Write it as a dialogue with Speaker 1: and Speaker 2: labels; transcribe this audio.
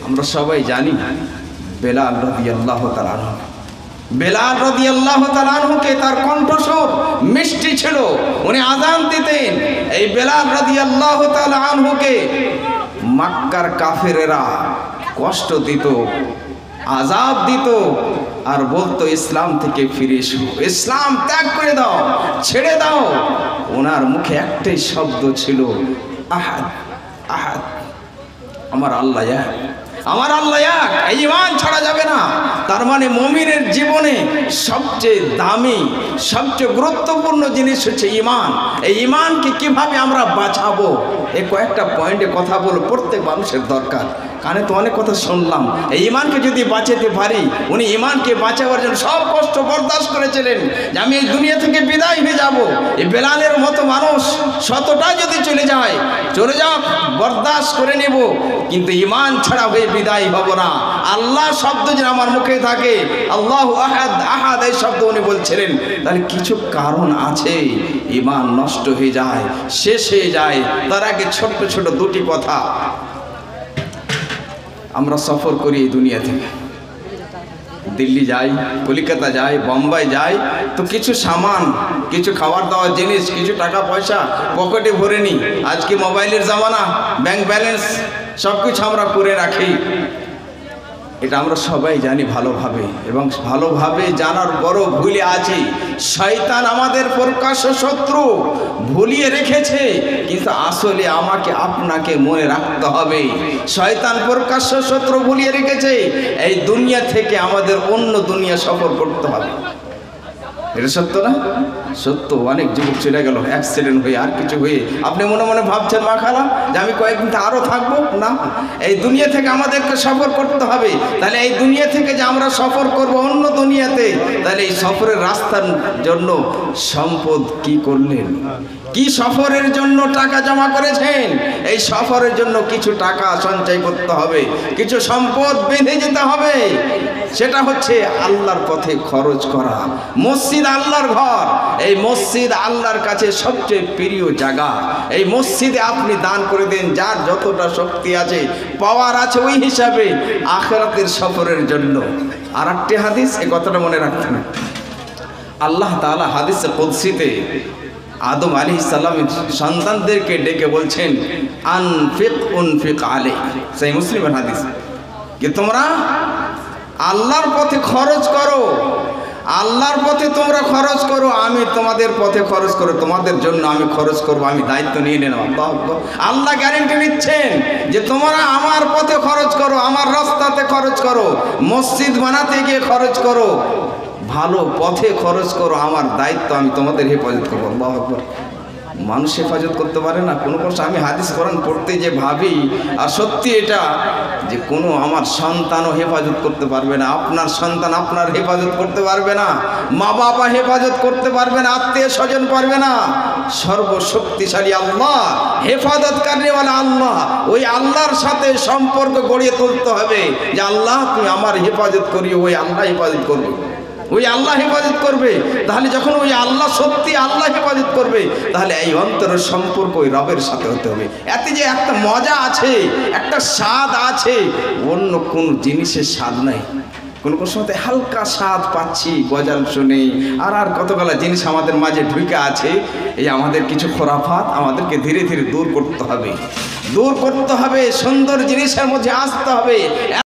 Speaker 1: আমরা সবাই জানি বেলাল রাদিয়াল্লাহু তাআলা আনহু। বেলাল রাদিয়াল্লাহু তাআলা আনহুকে তার কণ্ঠস্বর মিষ্টি ছিল, উনি আযান দিতেন। এই বেলাল রাদিয়াল্লাহু তাআলা আনহুকে মক্কার কাফেরেরা কষ্ট দিত, আযাব দিত, আর বলতো ইসলাম থেকে ফিরে এসো, ইসলাম ত্যাগ করে দাও, ছেড়ে দাও। ওনার মুখে একটাই শব্দ ছিল, আহাদ আহাদ, আমার আল্লাহ এক, আমার আল্লাহ এক, এই ঈমান ছাড়া যাবে না। তার মানে মুমিনের জীবনে সবচেয়ে দামি, সবচেয়ে গুরুত্বপূর্ণ জিনিস হচ্ছে ঈমান। এই ঈমানকে কিভাবে আমরা বাঁচাবো, এই কয়েকটা পয়েন্টে কথা বলো, প্রত্যেক মানুষের দরকার। কানে তো অনেক কথা শুনলাম, এই ঈমানকে যদি বাঁচাতে পারি, উনি ঈমানকে বাঁচাবার জন্য সব কষ্ট বরদাস্ত করেছিলেন যে আমি এই দুনিয়া থেকে বিদায় হয়ে যাব। এই বেলালের মতো মানুষ শতটা যদি চলে যায়, চলে যাক, বরদাস্ত করে নেব, কিন্তু ঈমান ছাড়া হয়ে বিদায় হব না। আল্লাহ শব্দ যেন আমার মুখে থাকে, আল্লাহু আহাদ আহাদ, এই শব্দ উনি বলছিলেন। তাহলে কিছু কারণ আছে ঈমান নষ্ট হয়ে যায়, শেষ হয়ে যায়। তার আগে ছোট্ট ছোট দুটি কথা। আমরা সফর করি এই দুনিয়া থেকে, দিল্লি যাই, কলকাতা যাই, বোম্বাই যাই, তো কিছু সামান, কিছু খাবার দাওয়ার জিনিস, কিছু টাকা পয়সা পকেটে ভরে নিই। আজকে মোবাইলের জামানা, ব্যাংক ব্যালেন্স সব কিছু আমরা করে রাখি। এটা আমরা সবাই জানি ভালোভাবে, এবং ভালোভাবে জানার পরও ভুলে আছি। শয়তান আমাদের প্রকাশ্য শত্রু, ভুলিয়ে রেখেছে, কিন্তু আসলে আমাকে আপনাকে মনে রাখতে হবে, শয়তান প্রকাশ্য শত্রু ভুলিয়ে রেখেছে। এই দুনিয়া থেকে আমাদের অন্য দুনিয়া সফর করতে হবে। এটা সত্য না? সত্য। অনেক যুবক চলে গেল অ্যাক্সিডেন্ট হয়ে, আর কিছু হয়ে। আপনি মনে মনে ভাবছেন মা খালা যে আমি কয়েকদিন আরও থাকবো না, এই দুনিয়া থেকে আমাদেরকে সফর করতে হবে। তাহলে এই দুনিয়া থেকে যে আমরা সফর করব অন্য দুনিয়াতে, তাহলে এই সফরের রাস্তার জন্য সম্পদ কি করলেন, কি সফরের জন্য টাকা জমা করেছেন? এই সফরের জন্য কিছু টাকা সঞ্চয় করতে হবে, কিছু সম্পদ বেঁধে যেতে হবে। সেটা হচ্ছে আল্লাহর পথে খরচ করা। মসজিদ আল্লাহর ঘর, এই মসজিদ আল্লাহর কাছে সবচেয়ে প্রিয় জায়গা। এই মসজিদে আপনি দান করে দেন, যার যতটা শক্তি আছে, পাওয়ার আছে, ওই হিসাবে আখিরাতের সফরের জন্য। আর একটি হাদিস, এই কথাটা মনে রাখবেন, আল্লাহ তাআলা হাদিসে কুদসিতে আদম আলাইহিস সালামের সন্তানদেরকে ডেকে বলছেন, আনফিক উনফিক আলাইক, সেই মুসলিমের হাদিস, যে তোমরা আল্লাহর পথে খরচ করো, আল্লাহর পথে তোমরা খরচ করো, আমি তোমাদের পথে খরচ করো, তোমাদের জন্য আমি খরচ করবো, আমি দায়িত্ব নিয়ে নিলাম। আল্লাহ গ্যারেন্টি নিচ্ছেন যে তোমরা আমার পথে খরচ করো, আমার রাস্তাতে খরচ করো, মসজিদ বানাতে গিয়ে খরচ করো, ভালো পথে খরচ করো, আমার দায়িত্ব, আমি তোমাদের হেফাজত করবো। আল্লাহু আকবার। মানুষ হেফাজত করতে পারে না কোনো কোনো। আমি হাদিস কোরআন পড়তে যে ভাবি, আর সত্যি এটা যে কোনো আমার সন্তানও হেফাজত করতে পারবে না, আপনার সন্তান আপনার হেফাজত করতে পারবে না, মা বাবা হেফাজত করতে পারবে না, আত্মীয় স্বজন পারবে না। সর্বশক্তিশালী আল্লাহ, হেফাজতকারীওয়ালা আল্লাহ, ওই আল্লাহর সাথে সম্পর্ক গড়িয়ে তুলতে হবে যে আল্লাহ তুমি আমার হেফাজত করিও, ওই আল্লাহ হেফাজত করবে, ওই আল্লাহ হেফাজত করবে। তাহলে যখন ওই আল্লাহ সত্যি আল্লাহ হেফাজত করবে, তাহলে এই অন্তরের সম্পর্ক ওই রবের সাথে হতে হবে। এতে যে একটা মজা আছে, একটা স্বাদ আছে, অন্য কোন জিনিসের স্বাদ নাই। কোনো কোনো সময় হালকা স্বাদ পাচ্ছি গজল শুনে, আর কতগুলো জিনিস আমাদের মাঝে ঢুকে আছে। এই আমাদের কিছু খোরাফাত আমাদেরকে ধীরে ধীরে দূর করতে হবে, দূর করতে হবে, সুন্দর জিনিসের মধ্যে আসতে হবে।